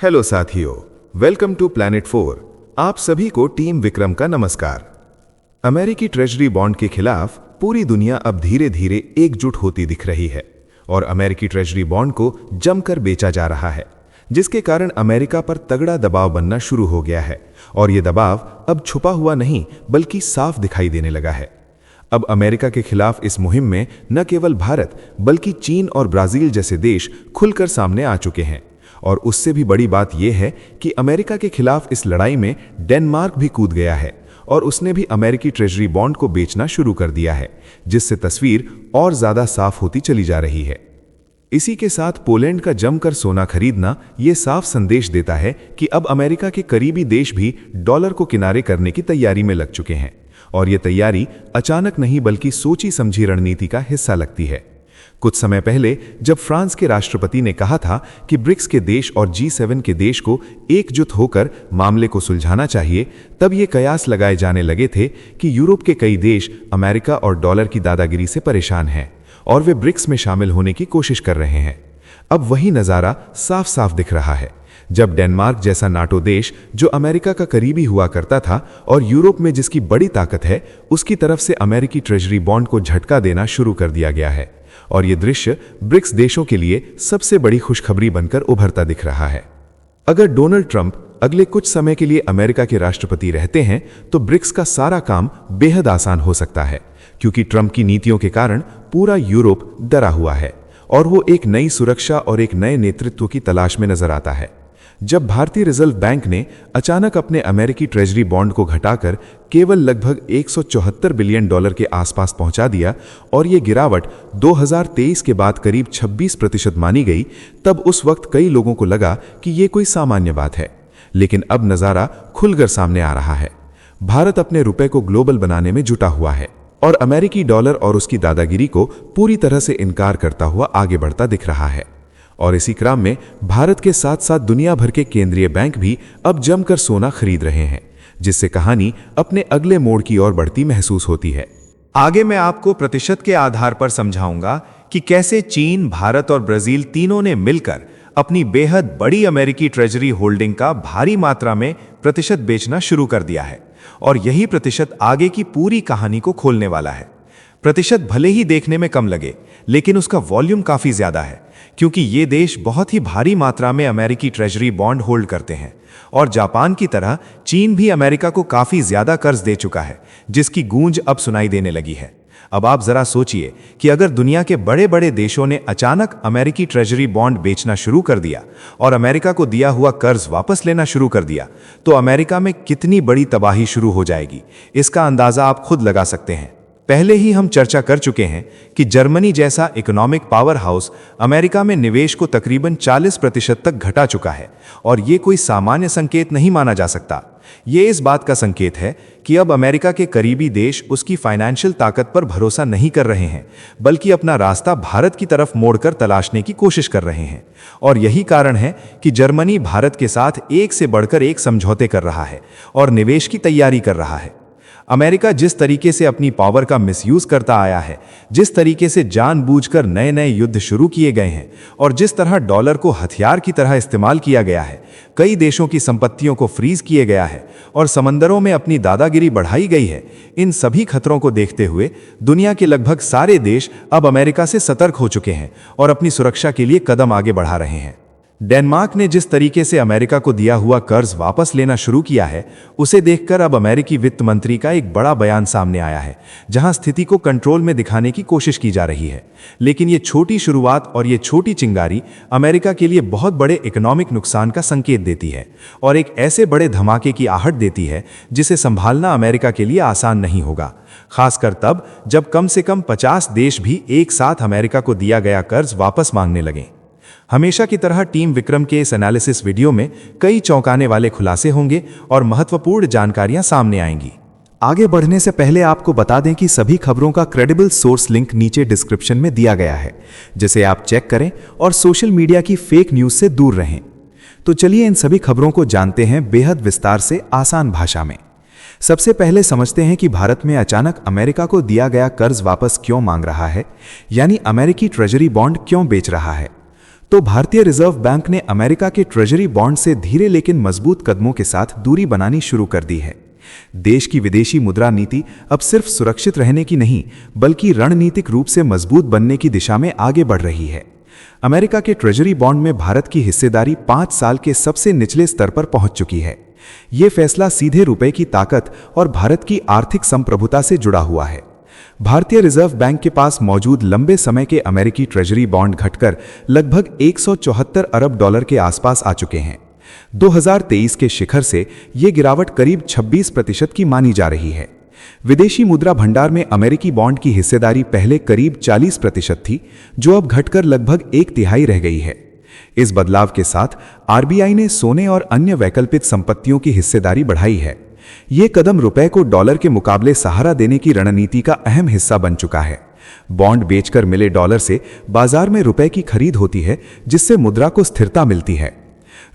Hello साथियों, welcome to planet 4। आप सभी को टीम विक्रम का नमस्कार। अमेरिकी ट्रेजरी बॉन्ड के खिलाफ पूरी दुनिया अब धीरे धीरे एकजुट होती दिख रही है और अमेरिकी ट्रेजरी बॉन्ड को जमकर बेचा जा रहा है, जिसके कारण अमेरिका पर तगड़ा दबाव बनना शुरू हो गया है और यह दबाव अब छुपा हुआ नहीं बल्कि साफ दिखाई देने लगा है। अब अमेरिका के खिलाफ इस मुहिम में न केवल भारत बल्कि चीन और ब्राजील जैसे देश खुलकर सामने आ चुके हैं और उससे भी बड़ी बात यह है कि अमेरिका के खिलाफ इस लड़ाई में डेनमार्क भी कूद गया है और उसने भी अमेरिकी ट्रेजरी बॉन्ड को बेचना शुरू कर दिया है, जिससे तस्वीर और ज्यादा साफ होती चली जा रही है। इसी के साथ पोलैंड का जमकर सोना खरीदना यह साफ संदेश देता है कि अब अमेरिका के करीबी देश भी डॉलर को किनारे करने की तैयारी में लग चुके हैं और यह तैयारी अचानक नहीं बल्कि सोची समझी रणनीति का हिस्सा लगती है। कुछ समय पहले जब फ्रांस के राष्ट्रपति ने कहा था कि ब्रिक्स के देश और G7 के देश को एकजुट होकर मामले को सुलझाना चाहिए, तब ये कयास लगाए जाने लगे थे कि यूरोप के कई देश अमेरिका और डॉलर की दादागिरी से परेशान हैं और वे ब्रिक्स में शामिल होने की कोशिश कर रहे हैं। अब वही नज़ारा साफ साफ दिख रहा है जब डेनमार्क जैसा नाटो देश, जो अमेरिका का करीबी हुआ करता था और यूरोप में जिसकी बड़ी ताकत है, उसकी तरफ से अमेरिकी ट्रेजरी बॉन्ड को झटका देना शुरू कर दिया गया है और यह दृश्य ब्रिक्स देशों के लिए सबसे बड़ी खुशखबरी बनकर उभरता दिख रहा है। अगर डोनाल्ड ट्रंप अगले कुछ समय के लिए अमेरिका के राष्ट्रपति रहते हैं तो ब्रिक्स का सारा काम बेहद आसान हो सकता है, क्योंकि ट्रंप की नीतियों के कारण पूरा यूरोप डरा हुआ है और वो एक नई सुरक्षा और एक नए नेतृत्व की तलाश में नजर आता है। जब भारतीय रिजर्व बैंक ने अचानक अपने अमेरिकी ट्रेजरी बॉन्ड को घटाकर केवल लगभग 174 बिलियन डॉलर के आसपास पहुंचा दिया और ये गिरावट 2023 के बाद करीब 26% मानी गई, तब उस वक्त कई लोगों को लगा कि ये कोई सामान्य बात है। लेकिन अब नज़ारा खुलकर सामने आ रहा है। भारत अपने रुपए को ग्लोबल बनाने में जुटा हुआ है और अमेरिकी डॉलर और उसकी दादागिरी को पूरी तरह से इनकार करता हुआ आगे बढ़ता दिख रहा है। और इसी क्रम में भारत के साथ साथ दुनिया भर के केंद्रीय बैंक भी अब जमकर सोना खरीद रहे हैं, जिससे कहानी अपने अगले मोड़ की ओर बढ़ती महसूस होती है। आगे मैं आपको प्रतिशत के आधार पर समझाऊंगा कि कैसे चीन, भारत और ब्राजील तीनों ने मिलकर अपनी बेहद बड़ी अमेरिकी ट्रेजरी होल्डिंग का भारी मात्रा में प्रतिशत बेचना शुरू कर दिया है और यही प्रतिशत आगे की पूरी कहानी को खोलने वाला है। प्रतिशत भले ही देखने में कम लगे, लेकिन उसका वॉल्यूम काफी ज्यादा है, क्योंकि ये देश बहुत ही भारी मात्रा में अमेरिकी ट्रेजरी बॉन्ड होल्ड करते हैं और जापान की तरह चीन भी अमेरिका को काफी ज्यादा कर्ज दे चुका है, जिसकी गूंज अब सुनाई देने लगी है। अब आप जरा सोचिए कि अगर दुनिया के बड़े बड़े देशों ने अचानक अमेरिकी ट्रेजरी बॉन्ड बेचना शुरू कर दिया और अमेरिका को दिया हुआ कर्ज वापस लेना शुरू कर दिया, तो अमेरिका में कितनी बड़ी तबाही शुरू हो जाएगी, इसका अंदाजा आप खुद लगा सकते हैं। पहले ही हम चर्चा कर चुके हैं कि जर्मनी जैसा इकोनॉमिक पावर हाउस अमेरिका में निवेश को तकरीबन 40% तक घटा चुका है और ये कोई सामान्य संकेत नहीं माना जा सकता। ये इस बात का संकेत है कि अब अमेरिका के करीबी देश उसकी फाइनेंशियल ताकत पर भरोसा नहीं कर रहे हैं, बल्कि अपना रास्ता भारत की तरफ मोड़कर तलाशने की कोशिश कर रहे हैं। और यही कारण है कि जर्मनी भारत के साथ एक से बढ़कर एक समझौते कर रहा है और निवेश की तैयारी कर रहा है। अमेरिका जिस तरीके से अपनी पावर का मिसयूज करता आया है, जिस तरीके से जानबूझकर नए नए युद्ध शुरू किए गए हैं और जिस तरह डॉलर को हथियार की तरह इस्तेमाल किया गया है, कई देशों की संपत्तियों को फ्रीज किए गया है और समंदरों में अपनी दादागिरी बढ़ाई गई है, इन सभी खतरों को देखते हुए दुनिया के लगभग सारे देश अब अमेरिका से सतर्क हो चुके हैं और अपनी सुरक्षा के लिए कदम आगे बढ़ा रहे हैं। डेनमार्क ने जिस तरीके से अमेरिका को दिया हुआ कर्ज वापस लेना शुरू किया है, उसे देखकर अब अमेरिकी वित्त मंत्री का एक बड़ा बयान सामने आया है, जहां स्थिति को कंट्रोल में दिखाने की कोशिश की जा रही है। लेकिन ये छोटी शुरुआत और ये छोटी चिंगारी अमेरिका के लिए बहुत बड़े इकोनॉमिक नुकसान का संकेत देती है और एक ऐसे बड़े धमाके की आहट देती है जिसे संभालना अमेरिका के लिए आसान नहीं होगा, खासकर तब जब कम से कम 50 देश भी एक साथ अमेरिका को दिया गया कर्ज वापस मांगने लगें। हमेशा की तरह टीम विक्रम के इस एनालिसिस वीडियो में कई चौंकाने वाले खुलासे होंगे और महत्वपूर्ण जानकारियां सामने आएंगी। आगे बढ़ने से पहले आपको बता दें कि सभी खबरों का क्रेडिबल सोर्स लिंक नीचे डिस्क्रिप्शन में दिया गया है, जिसे आप चेक करें और सोशल मीडिया की फेक न्यूज से दूर रहें। तो चलिए इन सभी खबरों को जानते हैं बेहद विस्तार से, आसान भाषा में। सबसे पहले समझते हैं कि भारत में अचानक अमेरिका को दिया गया कर्ज वापस क्यों मांग रहा है, यानी अमेरिकी ट्रेजरी बॉन्ड क्यों बेच रहा है। तो भारतीय रिजर्व बैंक ने अमेरिका के ट्रेजरी बॉन्ड से धीरे लेकिन मजबूत कदमों के साथ दूरी बनानी शुरू कर दी है। देश की विदेशी मुद्रा नीति अब सिर्फ सुरक्षित रहने की नहीं, बल्कि रणनीतिक रूप से मजबूत बनने की दिशा में आगे बढ़ रही है। अमेरिका के ट्रेजरी बॉन्ड में भारत की हिस्सेदारी 5 साल के सबसे निचले स्तर पर पहुंच चुकी है। यह फैसला सीधे रुपए की ताकत और भारत की आर्थिक संप्रभुता से जुड़ा हुआ है। भारतीय रिजर्व बैंक के पास मौजूद लंबे समय के अमेरिकी ट्रेजरी बॉन्ड घटकर लगभग 174 अरब डॉलर के आसपास आ चुके हैं। 2023 के शिखर से यह गिरावट करीब 26% की मानी जा रही है। विदेशी मुद्रा भंडार में अमेरिकी बॉन्ड की हिस्सेदारी पहले करीब 40% थी, जो अब घटकर लगभग 1/3 रह गई है। इस बदलाव के साथ आरबीआई ने सोने और अन्य वैकल्पिक संपत्तियों की हिस्सेदारी बढ़ाई है। यह कदम रुपए को डॉलर के मुकाबले सहारा देने की रणनीति का अहम हिस्सा बन चुका है। बॉन्ड बेचकर मिले डॉलर से बाजार में रुपए की खरीद होती है, जिससे मुद्रा को स्थिरता मिलती है।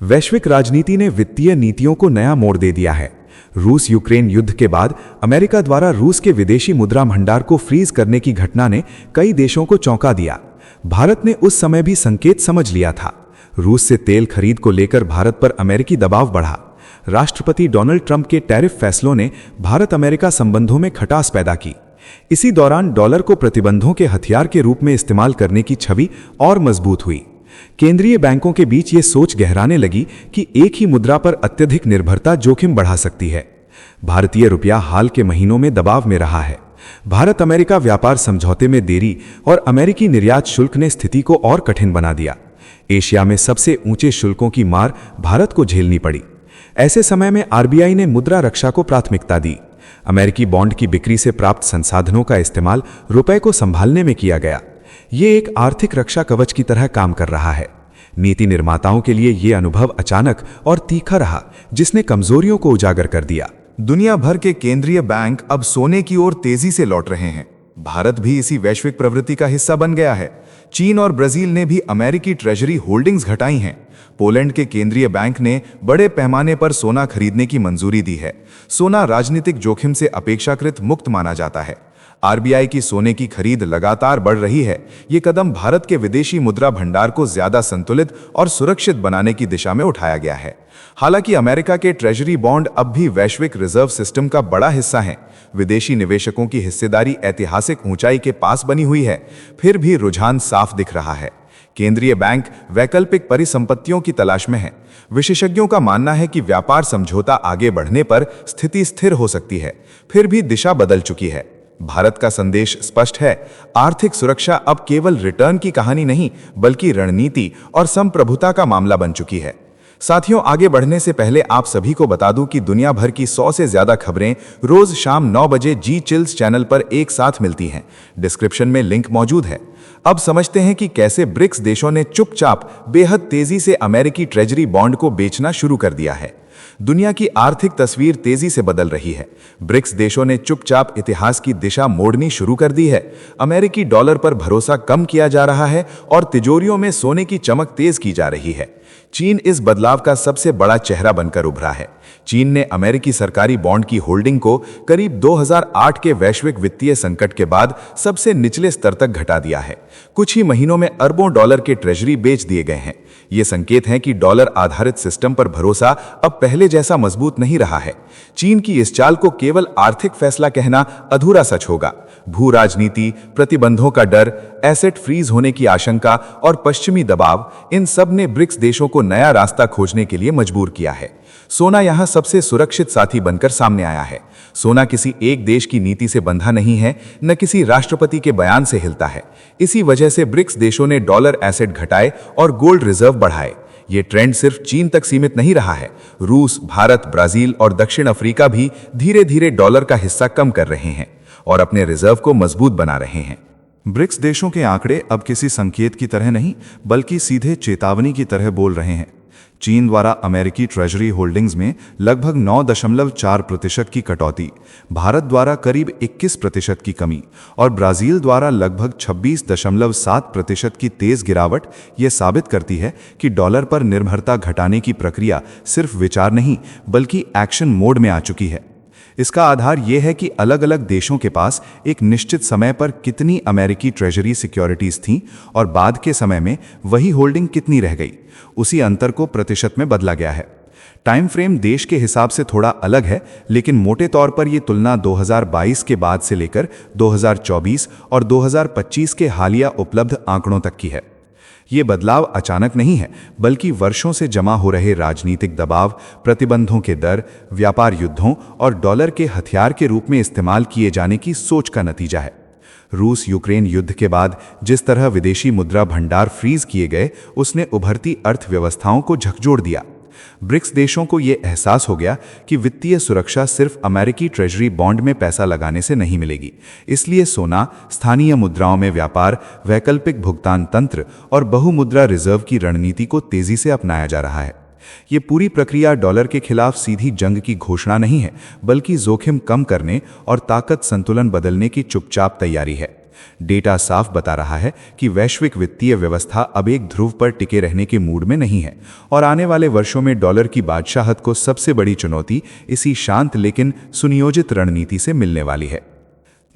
वैश्विक राजनीति ने वित्तीय नीतियों को नया मोड़ दे दिया है। रूस यूक्रेन युद्ध के बाद अमेरिका द्वारा रूस के विदेशी मुद्रा भंडार को फ्रीज करने की घटना ने कई देशों को चौंका दिया। भारत ने उस समय भी संकेत समझ लिया था। रूस से तेल खरीद को लेकर भारत पर अमेरिकी दबाव बढ़ा। राष्ट्रपति डोनाल्ड ट्रंप के टैरिफ फैसलों ने भारत अमेरिका संबंधों में खटास पैदा की। इसी दौरान डॉलर को प्रतिबंधों के हथियार के रूप में इस्तेमाल करने की छवि और मजबूत हुई। केंद्रीय बैंकों के बीच ये सोच गहराने लगी कि एक ही मुद्रा पर अत्यधिक निर्भरता जोखिम बढ़ा सकती है। भारतीय रुपया हाल के महीनों में दबाव में रहा है। भारत अमेरिका व्यापार समझौते में देरी और अमेरिकी निर्यात शुल्क ने स्थिति को और कठिन बना दिया। एशिया में सबसे ऊंचे शुल्कों की मार भारत को झेलनी पड़ी। ऐसे समय में आरबीआई ने मुद्रा रक्षा को प्राथमिकता दी। अमेरिकी बॉन्ड की बिक्री से प्राप्त संसाधनों का इस्तेमाल रुपए को संभालने में किया गया। ये एक आर्थिक रक्षा कवच की तरह काम कर रहा है। नीति निर्माताओं के लिए यह अनुभव अचानक और तीखा रहा, जिसने कमजोरियों को उजागर कर दिया। दुनिया भर के केंद्रीय बैंक अब सोने की ओर तेजी से लौट रहे हैं। भारत भी इसी वैश्विक प्रवृत्ति का हिस्सा बन गया है। चीन और ब्राजील ने भी अमेरिकी ट्रेजरी होल्डिंग्स घटाई हैं। पोलैंड के केंद्रीय बैंक ने बड़े पैमाने पर सोना खरीदने की मंजूरी दी है। सोना राजनीतिक जोखिम से अपेक्षाकृत मुक्त माना जाता है। आरबीआई की सोने की खरीद लगातार बढ़ रही है। ये कदम भारत के विदेशी मुद्रा भंडार को ज्यादा संतुलित और सुरक्षित बनाने की दिशा में उठाया गया है। हालांकि अमेरिका के ट्रेजरी बॉन्ड अब भी वैश्विक रिजर्व सिस्टम का बड़ा हिस्सा हैं। विदेशी निवेशकों की हिस्सेदारी ऐतिहासिक ऊंचाई के पास बनी हुई है, फिर भी रुझान साफ दिख रहा है। केंद्रीय बैंक वैकल्पिक परिसंपत्तियों की तलाश में है। विशेषज्ञों का मानना है कि व्यापार समझौता आगे बढ़ने पर स्थिति स्थिर हो सकती है, फिर भी दिशा बदल चुकी है। भारत का संदेश स्पष्ट है। आर्थिक सुरक्षा अब केवल रिटर्न की कहानी नहीं, बल्कि रणनीति और संप्रभुता का मामला बन चुकी है। साथियों, आगे बढ़ने से पहले आप सभी को बता दूं कि दुनिया भर की 100 से ज्यादा खबरें रोज शाम 9 बजे जी चिल्स चैनल पर एक साथ मिलती हैं। डिस्क्रिप्शन में लिंक मौजूद है। अब समझते हैं कि कैसे ब्रिक्स देशों ने चुपचाप बेहद तेजी से अमेरिकी ट्रेजरी बॉन्ड को बेचना शुरू कर दिया है। दुनिया की आर्थिक तस्वीर तेजी से बदल रही है। ब्रिक्स देशों ने चुपचाप इतिहास की दिशा मोड़नी शुरू कर दी है। अमेरिकी डॉलर पर भरोसा कम किया जा रहा है और तिजोरियों में सोने की चमक तेज की जा रही है। चीन इस बदलाव का सबसे बड़ा चेहरा बनकर उभरा है। चीन ने अमेरिकी सरकारी बॉन्ड की होल्डिंग को करीब 2008 के वैश्विक वित्तीय संकट के बाद सबसे निचले स्तर तक घटा दिया है। कुछ ही महीनों में अरबों डॉलर के ट्रेजरी बेच दिए गए हैं। ये संकेत हैं कि डॉलर आधारित सिस्टम पर भरोसा अब पहले जैसा मजबूत नहीं रहा है। चीन की इस चाल को केवल आर्थिक फैसला कहना अधूरा सच होगा। भू राजनीति, प्रतिबंधों का डर, एसेट फ्रीज होने की आशंका और पश्चिमी दबाव, इन सब ने ब्रिक्स देशों को नया रास्ता खोजने के लिए मजबूर किया है। सोना यहां सबसे सुरक्षित साथी बनकर सामने आया है। सोना किसी एक देश की नीति से बंधा नहीं है, न किसी राष्ट्रपति के बयान से हिलता है। इसी वजह से ब्रिक्स देशों ने डॉलर एसेट घटाए और गोल्ड रिजर्व बढ़ाए। ये ट्रेंड सिर्फ चीन तक सीमित नहीं रहा है। रूस, भारत, ब्राजील और दक्षिण अफ्रीका भी धीरे धीरे डॉलर का हिस्सा कम कर रहे हैं और अपने रिजर्व को मजबूत बना रहे हैं। ब्रिक्स देशों के आंकड़े अब किसी संकेत की तरह नहीं, बल्कि सीधे चेतावनी की तरह बोल रहे हैं। चीन द्वारा अमेरिकी ट्रेजरी होल्डिंग्स में लगभग 9.4% की कटौती, भारत द्वारा करीब 21% की कमी और ब्राजील द्वारा लगभग 26.7% की तेज गिरावट ये साबित करती है कि डॉलर पर निर्भरता घटाने की प्रक्रिया सिर्फ विचार नहीं, बल्कि एक्शन मोड में आ चुकी है। इसका आधार यह है कि अलग अलग देशों के पास एक निश्चित समय पर कितनी अमेरिकी ट्रेजरी सिक्योरिटीज थीं और बाद के समय में वही होल्डिंग कितनी रह गई। उसी अंतर को प्रतिशत में बदला गया है। टाइम फ्रेम देश के हिसाब से थोड़ा अलग है, लेकिन मोटे तौर पर यह तुलना 2022 के बाद से लेकर 2024 और 2025 के हालिया उपलब्ध आंकड़ों तक की है। ये बदलाव अचानक नहीं है, बल्कि वर्षों से जमा हो रहे राजनीतिक दबाव, प्रतिबंधों के दर, व्यापार युद्धों और डॉलर के हथियार के रूप में इस्तेमाल किए जाने की सोच का नतीजा है। रूस यूक्रेन युद्ध के बाद जिस तरह विदेशी मुद्रा भंडार फ्रीज किए गए, उसने उभरती अर्थव्यवस्थाओं को झकझोर दिया। ब्रिक्स देशों को यह एहसास हो गया कि वित्तीय सुरक्षा सिर्फ अमेरिकी ट्रेजरी बॉन्ड में पैसा लगाने से नहीं मिलेगी। इसलिए सोना, स्थानीय मुद्राओं में व्यापार, वैकल्पिक भुगतान तंत्र और बहुमुद्रा रिजर्व की रणनीति को तेजी से अपनाया जा रहा है। ये पूरी प्रक्रिया डॉलर के खिलाफ सीधी जंग की घोषणा नहीं है, बल्कि जोखिम कम करने और ताकत संतुलन बदलने की चुपचाप तैयारी है। डेटा साफ बता रहा है कि वैश्विक वित्तीय व्यवस्था अब एक ध्रुव पर टिके रहने के मूड में नहीं है और आने वाले वर्षों में डॉलर की बादशाहत को सबसे बड़ी चुनौती इसी शांत लेकिन सुनियोजित रणनीति से मिलने वाली है।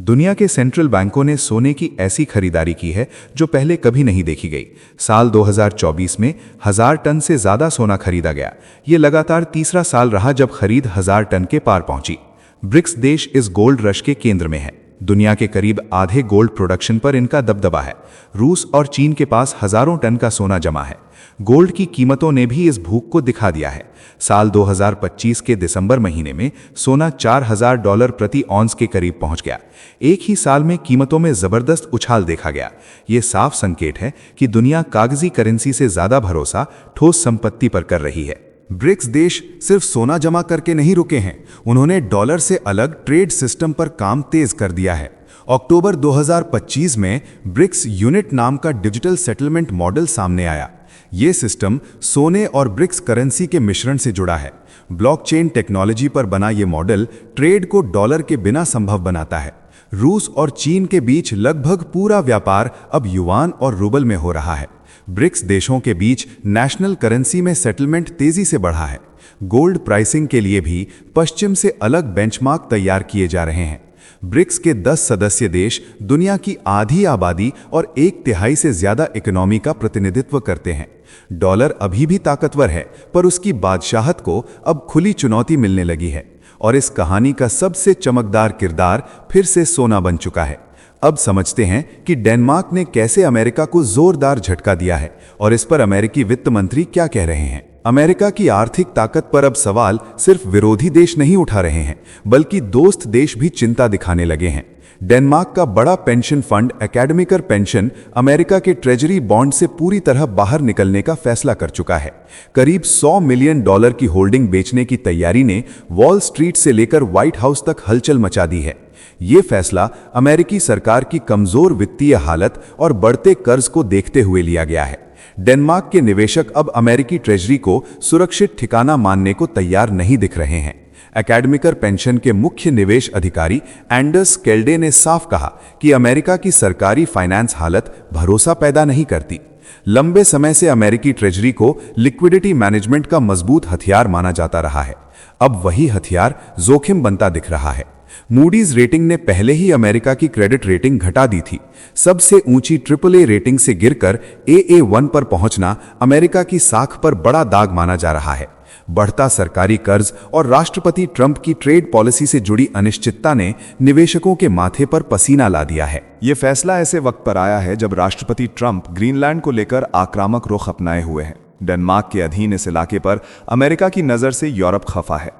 दुनिया के सेंट्रल बैंकों ने सोने की ऐसी खरीदारी की है जो पहले कभी नहीं देखी गई। साल 2024 में 1000 टन से ज्यादा सोना खरीदा गया। ये लगातार तीसरा साल रहा जब खरीद 1000 टन के पार पहुंची। ब्रिक्स देश इस गोल्ड रश के केंद्र में है। दुनिया के करीब आधे गोल्ड प्रोडक्शन पर इनका दबदबा है। रूस और चीन के पास हजारों टन का सोना जमा है। गोल्ड की कीमतों ने भी इस भूख को दिखा दिया है। साल 2025 के दिसंबर महीने में सोना $4000 प्रति औंस के करीब पहुंच गया। एक ही साल में कीमतों में जबरदस्त उछाल देखा गया। ये साफ संकेत है कि दुनिया कागजी करेंसी से ज्यादा भरोसा ठोस संपत्ति पर कर रही है। ब्रिक्स देश सिर्फ सोना जमा करके नहीं रुके हैं, उन्होंने डॉलर से अलग ट्रेड सिस्टम पर काम तेज कर दिया है। अक्टूबर 2025 में ब्रिक्स यूनिट नाम का डिजिटल सेटलमेंट मॉडल सामने आया। ये सिस्टम सोने और ब्रिक्स करेंसी के मिश्रण से जुड़ा है। ब्लॉकचेन टेक्नोलॉजी पर बना ये मॉडल ट्रेड को डॉलर के बिना संभव बनाता है। रूस और चीन के बीच लगभग पूरा व्यापार अब युआन और रूबल में हो रहा है। ब्रिक्स देशों के बीच नेशनल करेंसी में सेटलमेंट तेजी से बढ़ा है। गोल्ड प्राइसिंग के लिए भी पश्चिम से अलग बेंचमार्क तैयार किए जा रहे हैं। ब्रिक्स के 10 सदस्य देश दुनिया की आधी आबादी और 1/3 से ज्यादा इकोनॉमी का प्रतिनिधित्व करते हैं। डॉलर अभी भी ताकतवर है, पर उसकी बादशाहत को अब खुली चुनौती मिलने लगी है और इस कहानी का सबसे चमकदार किरदार फिर से सोना बन चुका है। अब समझते हैं कि डेनमार्क ने कैसे अमेरिका को जोरदार झटका दिया है और इस पर अमेरिकी वित्त मंत्री क्या कह रहे हैं। अमेरिका की आर्थिक ताकत पर अब सवाल सिर्फ विरोधी देश नहीं उठा रहे हैं, बल्कि दोस्त देश भी चिंता दिखाने लगे हैं। डेनमार्क का बड़ा पेंशन फंड एकेडमिकर पेंशन अमेरिका के ट्रेजरी बॉन्ड से पूरी तरह बाहर निकलने का फैसला कर चुका है। करीब $100 मिलियन की होल्डिंग बेचने की तैयारी ने वॉल स्ट्रीट से लेकर व्हाइट हाउस तक हलचल मचा दी है। ये फैसला अमेरिकी सरकार की कमजोर वित्तीय हालत और बढ़ते कर्ज को देखते हुए लिया गया है। डेनमार्क के निवेशक अब अमेरिकी ट्रेजरी को सुरक्षित ठिकाना मानने को तैयार नहीं दिख रहे हैं। एकेडमिकर पेंशन के मुख्य निवेश अधिकारी एंडर्स केल्डे ने साफ कहा कि अमेरिका की सरकारी फाइनेंस हालत भरोसा पैदा नहीं करती। लंबे समय से अमेरिकी ट्रेजरी को लिक्विडिटी मैनेजमेंट का मजबूत हथियार माना जाता रहा है। अब वही हथियार जोखिम बनता दिख रहा है। मूडीज रेटिंग ने पहले ही अमेरिका की क्रेडिट रेटिंग घटा दी थी। सबसे ऊंची AAA रेटिंग से गिरकर AA1 पर पहुंचना अमेरिका की साख पर बड़ा दाग माना जा रहा है। बढ़ता सरकारी कर्ज और राष्ट्रपति ट्रंप की ट्रेड पॉलिसी से जुड़ी अनिश्चितता ने निवेशकों के माथे पर पसीना ला दिया है। ये फैसला ऐसे वक्त पर आया है जब राष्ट्रपति ट्रंप ग्रीनलैंड को लेकर आक्रामक रुख अपनाए हुए हैं। डेनमार्क के अधीन इस इलाके पर अमेरिका की नजर से यूरोप खफा है।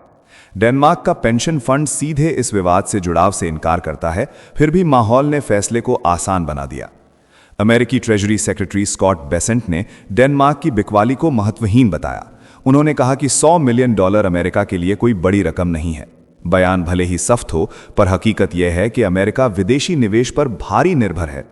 डेनमार्क का पेंशन फंड सीधे इस विवाद से जुड़ाव से इनकार करता है, फिर भी माहौल ने फैसले को आसान बना दिया। अमेरिकी ट्रेजरी सेक्रेटरी स्कॉट बेसेंट ने डेनमार्क की बिकवाली को महत्वहीन बताया। उन्होंने कहा कि $100 मिलियन अमेरिका के लिए कोई बड़ी रकम नहीं है। बयान भले ही सख्त हो, पर हकीकत यह है कि अमेरिका विदेशी निवेश पर भारी निर्भर है।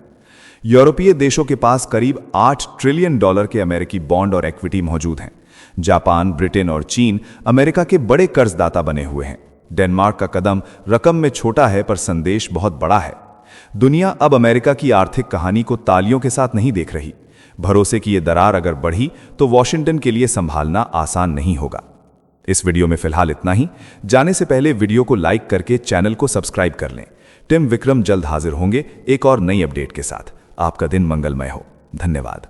यूरोपीय देशों के पास करीब $8 ट्रिलियन के अमेरिकी बॉन्ड और इक्विटी मौजूद हैं। जापान, ब्रिटेन और चीन अमेरिका के बड़े कर्जदाता बने हुए हैं। डेनमार्क का कदम रकम में छोटा है, पर संदेश बहुत बड़ा है। दुनिया अब अमेरिका की आर्थिक कहानी को तालियों के साथ नहीं देख रही। भरोसे की ये दरार अगर बढ़ी तो वॉशिंगटन के लिए संभालना आसान नहीं होगा। इस वीडियो में फिलहाल इतना ही। जाने से पहले वीडियो को लाइक करके चैनल को सब्सक्राइब कर लें। टीम विक्रम जल्द हाजिर होंगे एक और नई अपडेट के साथ। आपका दिन मंगलमय हो। धन्यवाद।